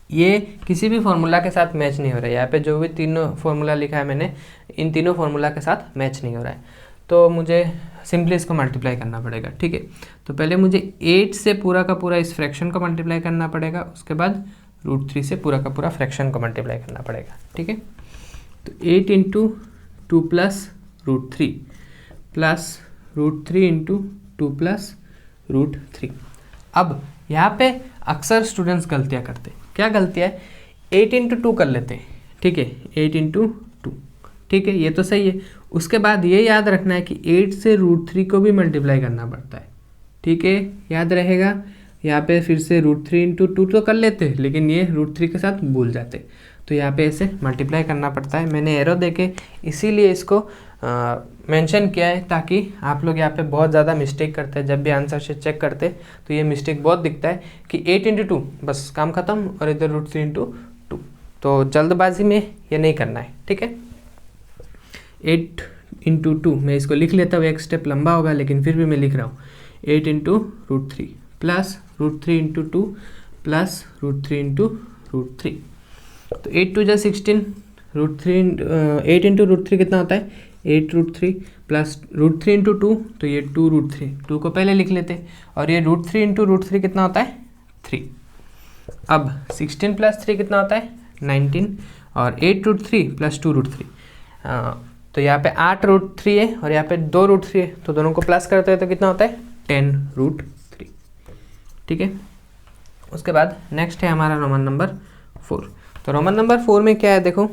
ये किसी भी फॉर्मूला के साथ मैच नहीं हो रहा है। यहाँ पे जो भी तीनों फार्मूला लिखा है मैंने, इन तीनों फार्मूला के साथ मैच नहीं हो रहा है, तो मुझे सिंपली इसको मल्टीप्लाई करना पड़ेगा। ठीक है, तो पहले मुझे 8 से पूरा का पूरा इस फ्रैक्शन को मल्टीप्लाई करना पड़ेगा, उसके बाद √3 से पूरा का पूरा फ्रैक्शन को मल्टीप्लाई करना पड़ेगा। ठीक है, तो 8 into 2 plus √3 plus √3 into 2 plus √3। अब यहाँ पे अक्सर स्टूडेंट्स गलतियाँ करते हैं। क्या गलतियाँ है, 8 इंटू 2 कर लेते हैं। ठीक है, 8 इंटू 2, ठीक है, ये तो सही है। उसके बाद ये याद रखना है कि 8 से √3 को भी मल्टीप्लाई करना पड़ता है। ठीक है, याद रहेगा। यहाँ पे फिर से √3 इंटू 2 तो कर लेते हैं, लेकिन ये √3 के साथ भूल जाते, तो यहाँ पे ऐसे मल्टीप्लाई करना पड़ता है। मैंने एरो देके इसीलिए इसको मेंशन किया है, ताकि आप लोग यहाँ पे बहुत ज़्यादा मिस्टेक करते हैं। जब भी आंसर शीट चेक करते तो ये मिस्टेक बहुत दिखता है कि 8 इंटू 2 बस काम खत्म, और इधर √3 इंटू 2, तो जल्दबाजी में ये नहीं करना है। ठीक है, 8 इंटू 2 मैं इसको लिख लेता हूँ, एक स्टेप लंबा होगा लेकिन फिर भी मैं लिख रहा हूँ। 8 into √3 plus √3 into 2 plus √3 into √3, तो 8 2 जा 16, √3 8 इंटू √3 कितना होता है 8√3 प्लस √3 इंटू 2, तो ये 2√3, 2 को पहले लिख लेते, और ये √3 इंटू √3 कितना होता है 3। अब 16 प्लस 3 कितना होता है 19, और 8√3 प्लस 2√3, तो यहाँ पे 8√3 है और यहाँ पे 2√3 है, तो दोनों को प्लस करते हैं तो कितना होता है 10√3। ठीक है, उसके बाद नेक्स्ट है हमारा रोमन नंबर 4। तो रोमन नंबर 4 में क्या है देखो,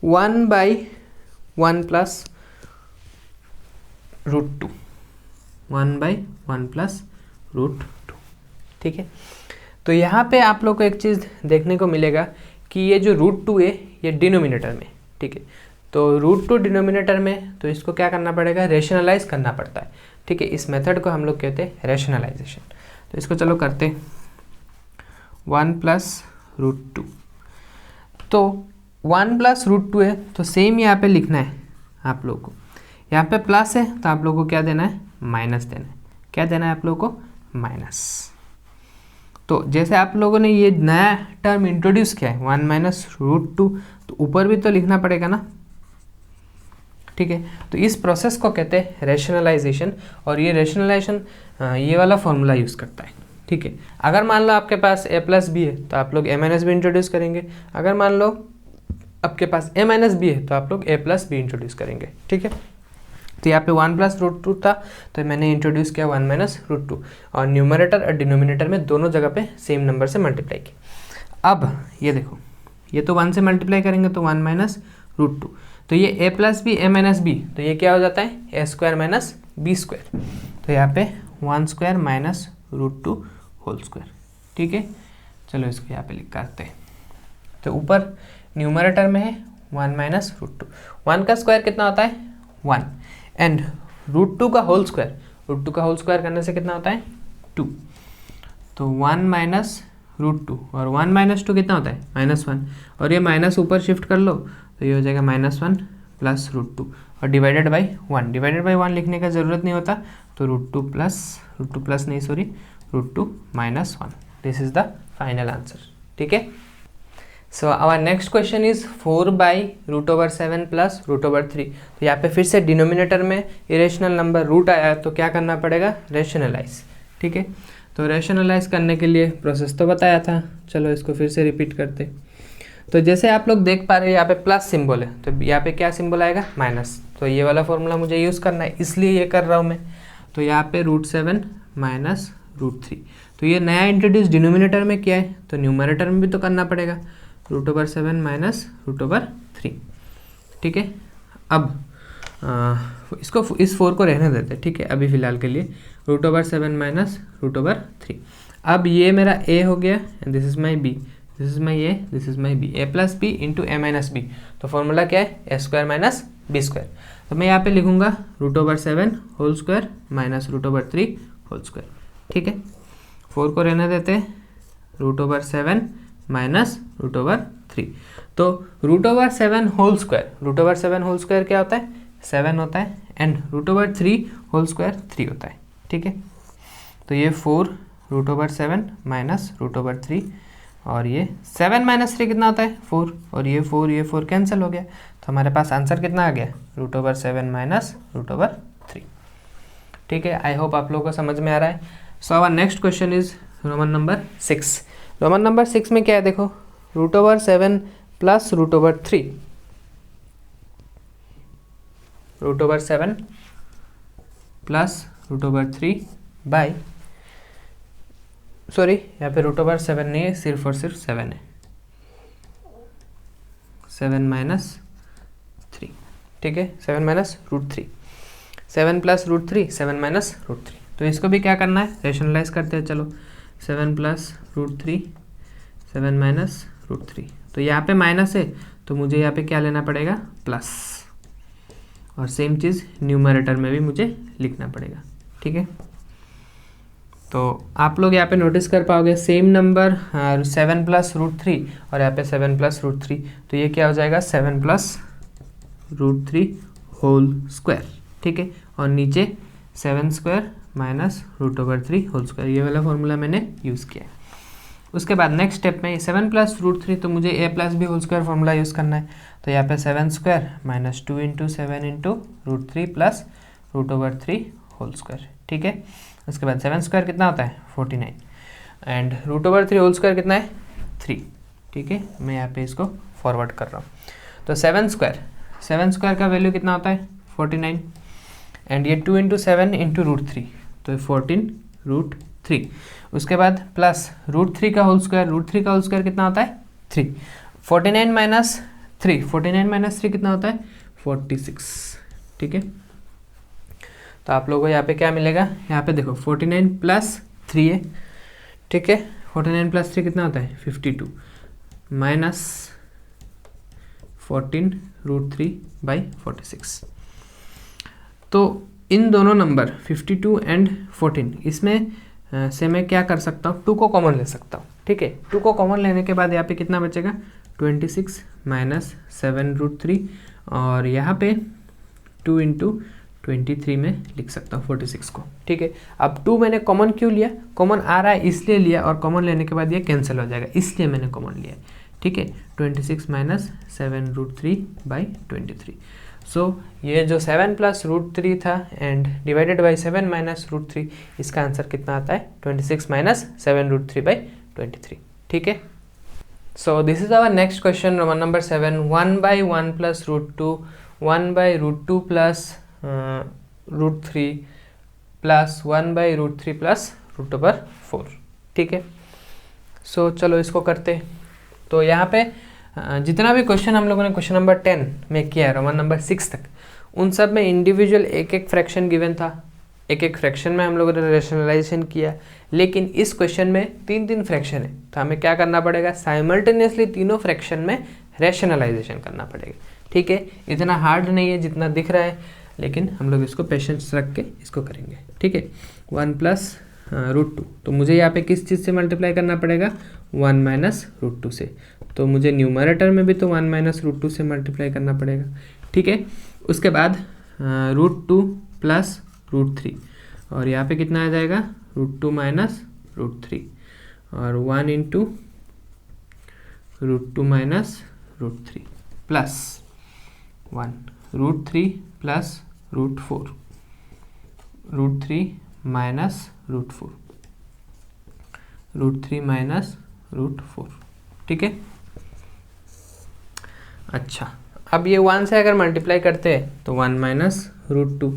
1/1 प्लस √2, 1/1 प्लस √2। ठीक है, तो यहाँ पे आप लोग को एक चीज़ देखने को मिलेगा कि ये जो √2 है ये डिनोमिनेटर में। ठीक है, तो √2 डिनोमिनेटर में, तो इसको क्या करना पड़ेगा रेशनलाइज करना पड़ता है। ठीक है, इस मेथड को हम लोग कहते हैं रेशनलाइजेशन। तो इसको चलो करते, 1 प्लस √2, तो 1 प्लस √2 है, तो सेम यहाँ पे लिखना है आप लोग को। यहाँ पे प्लस है तो आप लोग को क्या देना है माइनस देना है। क्या देना है आप लोग को माइनस। तो जैसे आप लोगों ने ये नया टर्म इंट्रोड्यूस किया है 1 माइनस √2, तो ऊपर भी तो लिखना पड़ेगा ना। ठीक है, तो इस प्रोसेस को कहते हैं रेशनलाइजेशन, और ये रेशनलाइजेशन ये वाला फॉर्मूला यूज़ करता है। ठीक है, अगर मान लो आपके पास a प्लस बी है तो आप लोग a माइनस बी इंट्रोड्यूस करेंगे। अगर मान लो आपके पास a माइनस बी है तो आप लोग a प्लस बी इंट्रोड्यूस करेंगे। ठीक है, तो यहाँ पे 1 प्लस √2 था, तो मैंने इंट्रोड्यूस किया 1 माइनस √2, और न्यूमरेटर और डिनोमिनेटर में दोनों जगह पे सेम नंबर से मल्टीप्लाई किया। अब ये देखो, ये तो 1 से मल्टीप्लाई करेंगे तो 1 माइनस √2, तो ये a plus b a minus B, तो ये क्या हो जाता है a square minus B square. तो यहाँ पे 1 स्क्वायर माइनस √2 होल स्क्वायर। ठीक है, चलो इसको यहाँ पे लिख करते हैं। तो ऊपर न्यूमरेटर में है 1 माइनस √2, 1 का स्क्वायर कितना होता है 1, एंड √2 का होल स्क्वायर, √2 का होल स्क्वायर करने से कितना होता है 2, तो 1 माइनस √2, और 1 माइनस 2 कितना होता है -1, और ये माइनस ऊपर शिफ्ट कर लो तो ये हो जाएगा -1 प्लस √2, और डिवाइडेड बाई 1, डिवाइडेड बाई 1 लिखने का ज़रूरत नहीं होता, तो √2 प्लस नहीं sorry √2 -1। This is the final answer. ठीक है, so our next question is 4/√7 plus √3। तो यहाँ पे फिर से डिनोमिनेटर में इरेशनल नंबर रूट आया, तो क्या करना पड़ेगा रेशनलाइज। ठीक है, तो रेशनलाइज करने के लिए प्रोसेस तो बताया था, चलो इसको फिर से रिपीट करते। तो जैसे आप लोग देख पा रहे हैं यहाँ पे प्लस सिंबल है, तो यहाँ पे क्या सिंबल आएगा माइनस, तो ये वाला फॉर्मूला मुझे यूज़ करना है, इसलिए ये कर रहा हूँ मैं। तो यहाँ पे √7 माइनस √3, तो ये नया इंट्रोड्यूस डिनोमिनेटर में किया है, तो न्यूमरेटर में भी तो करना पड़ेगा, √7 माइनस √3। ठीक है, अब इसको इस 4 को रहने देते हैं। ठीक है, अभी फ़िलहाल के लिए √7 माइनस √3। अब ये मेरा a हो गया, and this is my b, this is my a, this is my b, a plus B into a minus B. तो फॉर्मूला क्या है, a² माइनस b²। तो मैं यहाँ पे लिखूंगा √7 whole square minus √3 whole square. ठीक है, 4 को रहने देते हैं, √7 माइनस √3। तो √7 होल स्क्वायर क्या होता है, 7 होता है, एंड √3 होल स्क्वायर 3 होता है। ठीक है, तो ये 4 √7 माइनस √3, और ये 7 माइनस 3 कितना होता है, 4, और ये 4 कैंसिल हो गया। तो हमारे पास आंसर कितना आ गया, √7 माइनस √3। ठीक है, आई होप आप लोगों को समझ में आ रहा है। So our next question is Roman number 6। Roman number 6 में क्या है, देखो √7 प्लस √3, √7 प्लस √3 बाई, सॉरी यहाँ पे √7 नहीं है, सिर्फ और सिर्फ 7 है, 7 माइनस 3। ठीक है, 7 माइनस √3, 7 प्लस √3, 7 माइनस √3। तो इसको भी क्या करना है, रेशनलाइज करते हैं। चलो 7 प्लस √3, 7 माइनस √3। तो यहाँ पे माइनस है, तो मुझे यहाँ पे क्या लेना पड़ेगा, प्लस, और सेम चीज़ न्यूमरेटर में भी मुझे लिखना पड़ेगा। ठीक है, तो आप लोग यहाँ पे नोटिस कर पाओगे सेम नंबर 7 प्लस √3 और यहाँ पे 7 प्लस √3, तो ये क्या हो जाएगा, 7 प्लस √3 होल स्क्वायर। ठीक है, और नीचे 7² माइनस √3 होल स्क्वायर, ये वाला फॉर्मूला मैंने यूज़ किया है। उसके बाद नेक्स्ट स्टेप में 7 प्लस √3, तो मुझे a plus b whole square formula use करना है। तो यहाँ पे 7² minus 2 into 7 into √3 plus √3 whole square. ठीक है, उसके बाद 7² कितना होता है, 49, एंड √3 होल स्क्वायर कितना है, 3। ठीक है, मैं यहाँ पे इसको फॉरवर्ड कर रहा हूँ। तो 7² का वैल्यू कितना होता है, 49, एंड ये 2 इंटू 7 इंटू √3, तो 14√3। उसके बाद प्लस √3 का होल स्क्वायर कितना होता है, 3। 49 माइनस 3 कितना होता है, 46। ठीक है, तो आप लोगों को यहाँ पे क्या मिलेगा, यहाँ पे देखो 49 प्लस 3 है। ठीक है, 49 प्लस 3 कितना होता है, 52, माइनस 14√3/46। तो इन दोनों नंबर 52 एंड 14, इसमें से मैं क्या कर सकता हूँ, 2 को कॉमन ले सकता हूँ। ठीक है, 2 को कॉमन लेने के बाद यहाँ पे कितना बचेगा, 26 माइनस 7√3, और यहाँ पे 2 इंटू 23 में लिख सकता हूँ 46 को। ठीक है, अब 2 मैंने कॉमन क्यों लिया, कॉमन आ रहा है इसलिए लिया, और कॉमन लेने के बाद ये कैंसिल हो जाएगा, इसलिए मैंने कॉमन लिया। ठीक है, 26 माइनस 7√3/23। सो ये जो 7 प्लस √3 था एंड डिवाइडेड बाई 7 माइनस √3, इसका आंसर कितना आता है, 26 माइनस 7√3/23। ठीक है, so this is our next question, Roman number 7, 1/1 plus √2, 1/√2 plus √3 plus 1/√3 plus √4। ठीक है, सो चलो इसको करते। तो यहाँ पे जितना भी क्वेश्चन हम लोगों ने क्वेश्चन नंबर 10 में किया है रोमन नंबर 6 तक, उन सब में इंडिविजुअल एक फ्रैक्शन गिवन था, एक फ्रैक्शन में हम लोगों ने रेशनलाइजेशन किया। लेकिन इस क्वेश्चन में 3 फ्रैक्शन है, तो हमें क्या करना पड़ेगा, साइमल्टेनियसली तीनों फ्रैक्शन में रेशनलाइजेशन करना पड़ेगा। ठीक है, इतना हार्ड नहीं है जितना दिख रहा है, लेकिन हम लोग इसको पेशेंस रख के इसको करेंगे। ठीक है, 1 प्लस √2, तो मुझे यहाँ पे किस चीज़ से मल्टीप्लाई करना पड़ेगा, 1 माइनस √2 से। तो मुझे न्यूमरेटर में भी तो 1 माइनस √2 से मल्टीप्लाई करना पड़ेगा। ठीक है, उसके बाद √2 प्लस √3, और यहाँ पे कितना आ जाएगा, √2 माइनस √3, और 1 into √2 minus √3 plus 1, √3 plus √4, √3 minus √4, √3 minus √4। ठीक है, अच्छा अब ये 1 से अगर मल्टीप्लाई करते हैं तो 1 माइनस रूट 2,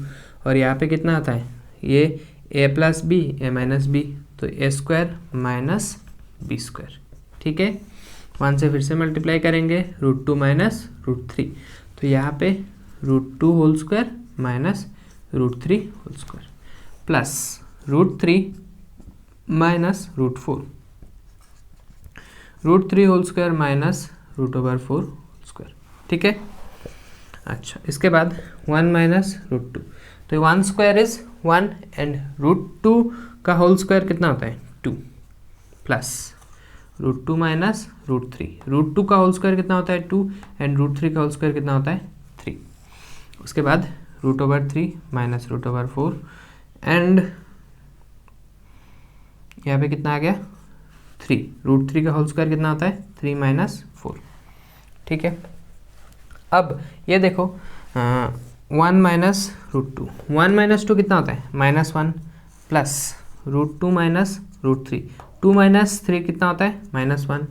और यहाँ पे कितना आता है, ये a plus B A minus B, तो a square minus B square. ठीक है, 1 से फिर से मल्टीप्लाई करेंगे, रूट 2 माइनस रूट 3, तो यहाँ पे root 2 whole square minus root 3 whole square plus root 3 minus root 4, root 3 whole square minus root over 4 whole square. ठीक है, अच्छा इसके बाद 1 माइनस रूट 2, तो 1 स्क्वायर इज 1 एंड रूट 2 का होल स्क्वायर कितना होता है 2, plus root 2 minus root 3, root 2 का होल स्क्वायर कितना होता है 2 एंड रूट 3 का होल स्क्वायर कितना होता है 3। उसके बाद root over 3 minus root over 4 and यहाँ पे कितना आ गया 3, रूट 3 का होल स्क्वायर कितना होता है 3 माइनस 4। ठीक है, अब ये देखो 1 माइनस रूट 2, 1 माइनस 2 कितना होता है -1 plus root 2 minus root 3, 2 minus 3 कितना होता है -1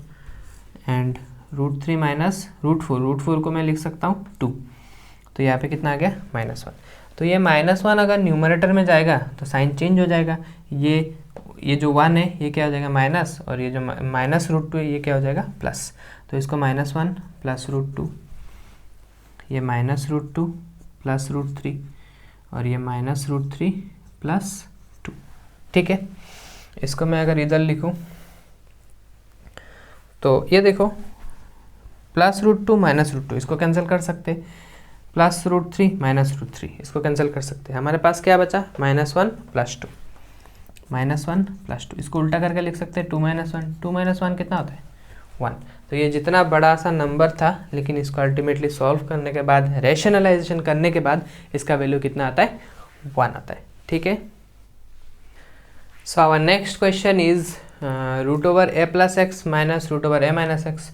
and root 3 minus root 4, root 4 को मैं लिख सकता हूँ 2, तो यहाँ पे कितना आ गया -1। तो ये -1 अगर न्यूमरेटर में जाएगा तो साइन चेंज हो जाएगा, ये जो 1 है ये क्या हो जाएगा माइनस, और ये जो माइनस रूट 2 है ये क्या हो जाएगा प्लस, तो इसको -1 प्लस रूट 2, ये माइनस रूट 2 प्लस रूट 3 और ये माइनस रूट 3 प्लस 2। ठीक है, इसको मैं अगर इधर लिखूं तो ये देखो प्लस रूट 2 माइनस रूट 2 इसको कैंसिल कर सकते, प्लस रूट 3 माइनस रूट 3 इसको कैंसिल कर सकते हैं। हमारे पास क्या बचा -1 प्लस 2, -1 प्लस 2, इसको उल्टा करके लिख सकते हैं 2 माइनस 1, 2 माइनस 1 कितना होता है 1। तो ये जितना बड़ा सा नंबर था, लेकिन इसको अल्टीमेटली सॉल्व करने के बाद, रैशनलाइजेशन करने के बाद इसका वैल्यू कितना आता है 1 आता है। ठीक है, so our next question is root over A plus x minus root over A minus X,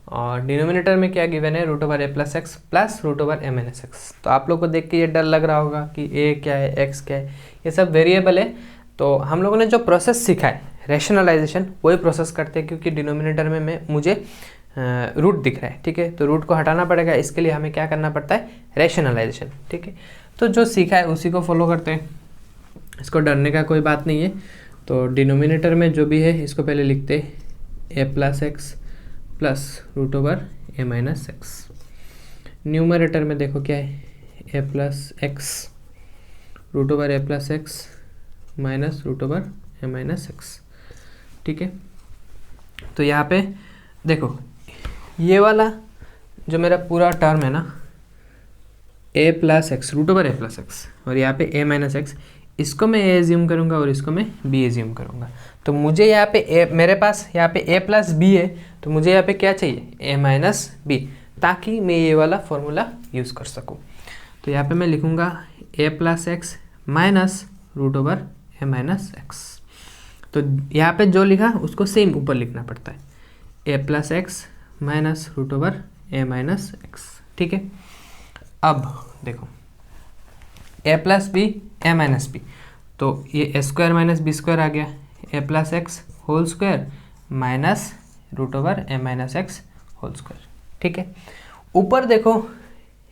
और डिनोमिनेटर में क्या गिवन है रूट ओवर ए plus X plus root over ए माइनस एक्स। तो आप लोग को देख के ये डर लग रहा होगा कि ए क्या है एक्स क्या है, ये सब वेरिएबल है। तो हम लोगों ने जो प्रोसेस सीखा है रैशनलाइजेशन वही प्रोसेस करते हैं, क्योंकि डिनोमिनेटर में मुझे रूट दिख रहा है। ठीक है, तो रूट को हटाना पड़ेगा, इसके लिए हमें क्या करना पड़ता है रैशनलाइजेशन। ठीक है, तो जो सीखा है उसी को फॉलो करते हैं, इसको डरने का कोई बात नहीं है। तो डिनोमिनेटर में जो भी है इसको पहले लिखते A plus X plus root over A minus X. Numerator में देखो क्या है A plus X root over A plus x minus root over A minus x. ठीक है, तो यहाँ पे देखो ये वाला जो मेरा पूरा टर्म है ना ए प्लस एक्स रूट ओवर ए प्लस एक्स, और यहाँ पे ए माइनस एक्स, इसको मैं ए एज्यूम करूँगा और इसको मैं बी एज्यूम करूँगा। तो मुझे यहाँ पे ए, मेरे पास यहाँ पे ए प्लस बी है, तो मुझे यहाँ पे क्या चाहिए ए माइनस बी, ताकि मैं ये वाला फॉर्मूला यूज़ कर सकूँ। तो यहाँ पे मैं लिखूँगा A plus x minus root over A minus x. तो यहाँ पे जो लिखा उसको सेम ऊपर लिखना पड़ता है, A plus x minus root over A minus x. ठीक है, अब देखो A plus B A minus B, तो ये A square minus B square आ गया, A plus x whole square minus root over A minus x whole square. ठीक है, ऊपर देखो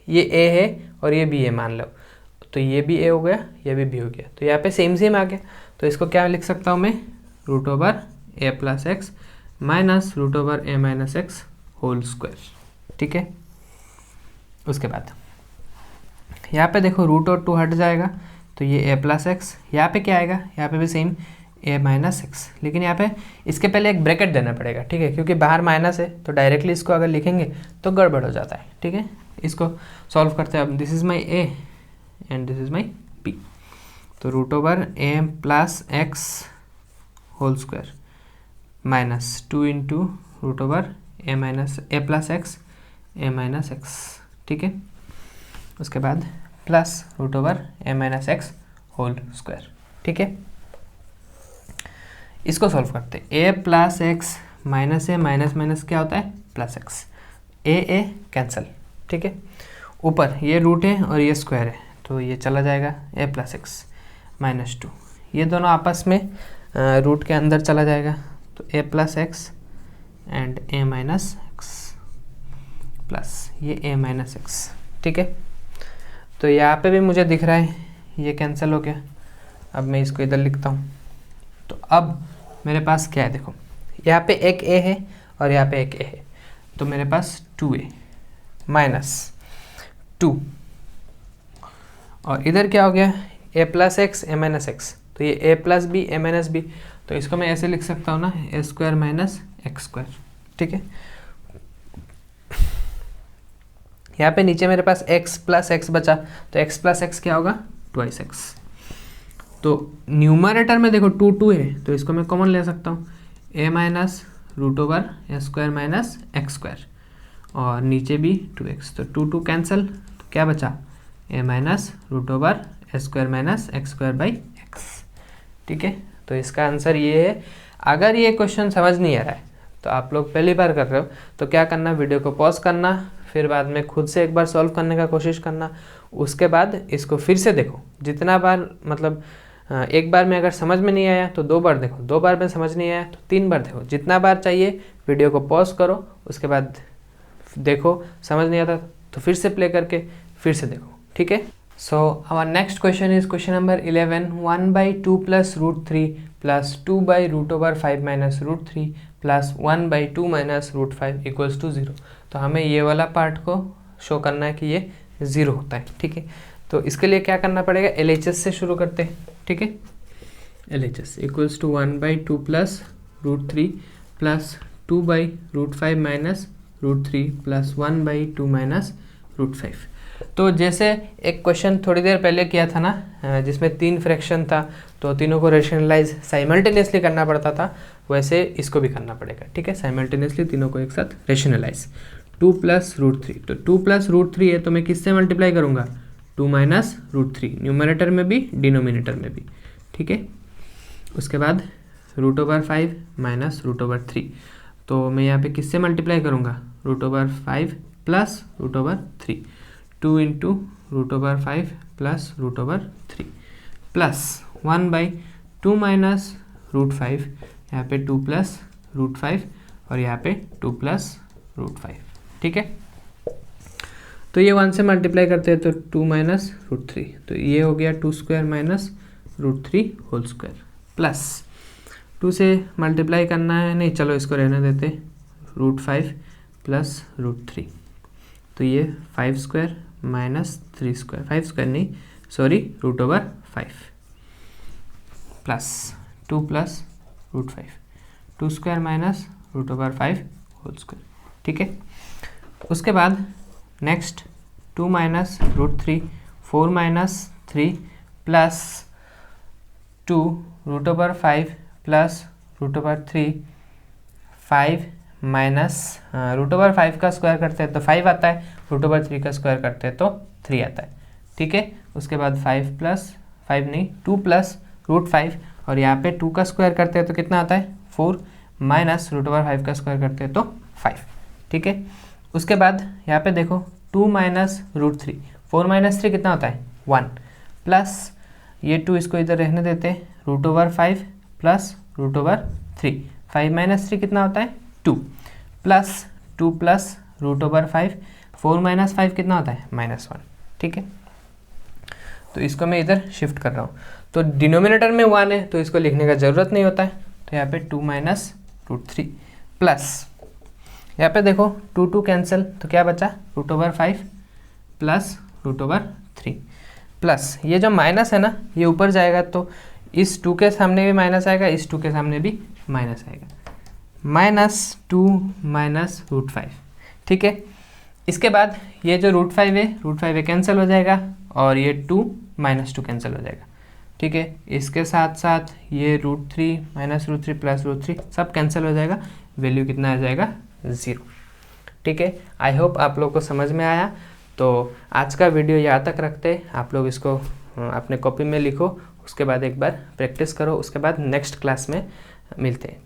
ये ए है और ये बी है मान लो, तो ये भी ए हो गया ये भी बी हो गया, तो यहाँ पे सेम सेम आ गया। तो इसको क्या लिख सकता हूँ मैं रूट ओवर ए plus x minus root over ए माइनस एक्स होल स्क्वायर। ठीक है, उसके बाद यहाँ पे देखो रूट और 2 हट जाएगा, तो ये ए प्लस एक्स, यहाँ पे क्या आएगा यहाँ पे भी सेम ए माइनस एक्स, लेकिन यहाँ पे इसके पहले एक ब्रैकेट देना पड़ेगा। ठीक है, क्योंकि बाहर माइनस है तो डायरेक्टली इसको अगर लिखेंगे तो गड़बड़ हो जाता है। ठीक है, इसको सॉल्व करते हैं। अब this is my a and this is my b, तो root over A plus x whole square minus 2 into root over A minus a plus x a minus x. ठीक है, उसके बाद प्लस रूट ओवर ए minus x whole square. ठीक है, इसको solve करते हैं। A plus x minus a minus minus क्या होता है प्लस एक्स, ए कैंसिल। ठीक है, ऊपर ये रूट है और ये स्क्वायर है, तो ये चला जाएगा ए प्लस एक्स माइनस 2, ये दोनों आपस में रूट के अंदर चला जाएगा, तो a plus x and a minus x plus ये a माइनस एक्स। ठीक है, तो यहाँ पे भी मुझे दिख रहा है ये कैंसिल हो गया। अब मैं इसको इधर लिखता हूँ। तो अब मेरे पास क्या है, देखो यहाँ पे एक a है और यहाँ पे एक a है, तो मेरे पास 2a माइनस 2, और इधर क्या हो गया a plus x a minus x, तो ये a plus b a minus B, तो इसको मैं ऐसे लिख सकता हूँ ना, a square minus x square. ठीक है, यहाँ पे नीचे मेरे पास x प्लस एक्स बचा, तो x प्लस एक्स क्या होगा, 2x। तो न्यूमरेटर में देखो 2 है, तो इसको मैं कॉमन ले सकता हूँ, a minus root over a square minus x square, और नीचे भी 2x, तो 2 कैंसिल, तो क्या बचा, a minus root over a square minus x square by x. ठीक है, तो इसका आंसर ये है। अगर ये क्वेश्चन समझ नहीं आ रहा है तो आप लोग पहली बार कर रहे हो तो क्या करना, वीडियो को पॉज करना, फिर बाद में खुद से एक बार सॉल्व करने का कोशिश करना, उसके बाद इसको फिर से देखो जितना बार, मतलब एक बार में अगर समझ में नहीं आया तो 2 बार देखो, 2 बार में समझ नहीं आया तो 3 बार देखो, जितना बार चाहिए। वीडियो को पॉज करो, उसके बाद देखो, समझ नहीं आता तो फिर से प्ले करके फिर से देखो। ठीक है, so our next question is question number 11, 1/2 plus root 3 plus 2/√5 minus root 3 plus 1/2 minus root 5 equals to 0। तो हमें ये वाला पार्ट को शो करना है कि ये 0 होता है। ठीक है, तो इसके लिए क्या करना पड़ेगा, LHS से शुरू करते हैं। ठीक है, LHS equals to 1/2 plus root 3 plus 2/√5 minus root 3 plus 1/2 minus root 5। तो जैसे एक क्वेश्चन थोड़ी देर पहले किया था ना, जिसमें 3 फ्रैक्शन था, तो तीनों को रेशनलाइज साइमल्टेनियसली करना पड़ता था, वैसे इसको भी करना पड़ेगा। ठीक है, साइमल्टेनियसली तीनों को एक साथ रेशनलाइज। 2 प्लस रूट 3, तो 2 प्लस रूट 3 है तो मैं किससे मल्टीप्लाई करूँगा, 2 माइनस रूट 3, न्यूमरेटर में भी डिनोमिनेटर में भी। ठीक है, उसके बाद √5 माइनस √3, तो मैं यहाँ पे किससे मल्टीप्लाई करूँगा, √5 plus √3, 2 into √5 plus √3 plus 1/2 minus √5, यहाँ पे 2 प्लस √5 और यहाँ पे 2 प्लस √5। ठीक है, तो ये 1 से मल्टीप्लाई करते हैं तो 2 माइनस √3, तो ये हो गया 2 square minus √3 whole square, plus 2 से मल्टीप्लाई करना है, नहीं चलो इसको रहने देते, √5 प्लस √3, तो ये 5 स्क्वायर माइनस 3 स्क्वायर, 5 स्क्वायर नहीं sorry √5 plus 2 plus √5, 2 square minus √5 whole square. ठीक है, उसके बाद next 2 minus √3, 4 minus 3 plus 2 √5 plus √3, 5 minus √5 का स्क्वायर करते हैं तो 5 आता है, √3 का स्क्वायर करते हैं तो 3 आता है। ठीक है, उसके बाद 5 प्लस 5 नहीं 2 प्लस √5, और यहाँ पे 2 का स्क्वायर करते हैं तो कितना आता है, 4 माइनस √5 का स्क्वायर करते हैं तो 5। ठीक है, उसके बाद यहाँ पे देखो 2 माइनस √3, 4 माइनस 3 कितना होता है, 1, प्लस ये 2 इसको इधर रहने देते हैं, √5 प्लस √3, 5 माइनस 3 कितना होता है, 2, प्लस 2 प्लस √5, 4 माइनस 5 कितना होता है, -1। ठीक है, तो इसको मैं इधर शिफ्ट कर रहा हूँ, तो डिनोमिनेटर में 1 है तो इसको लिखने का ज़रूरत नहीं होता है, तो यहाँ पे 2 माइनस √3 प्लस यहाँ पे देखो 2 कैंसिल, तो क्या बचा, √5 प्लस √3 प्लस ये जो माइनस है ना ये ऊपर जाएगा, तो इस 2 के सामने भी माइनस आएगा, इस 2 के सामने भी माइनस आएगा, -2 माइनस √5। ठीक है, इसके बाद ये जो √5 है कैंसिल हो जाएगा, और ये 2 -2 कैंसिल हो जाएगा। ठीक है, इसके साथ साथ ये √3 माइनस √3 प्लस √3 सब कैंसिल हो जाएगा, वैल्यू कितना आ जाएगा, 0। ठीक है, आई होप आप लोग को समझ में आया। तो आज का वीडियो यहाँ तक रखते हैं, आप लोग इसको अपने कॉपी में लिखो, उसके बाद एक बार प्रैक्टिस करो, उसके बाद नेक्स्ट क्लास में मिलते हैं।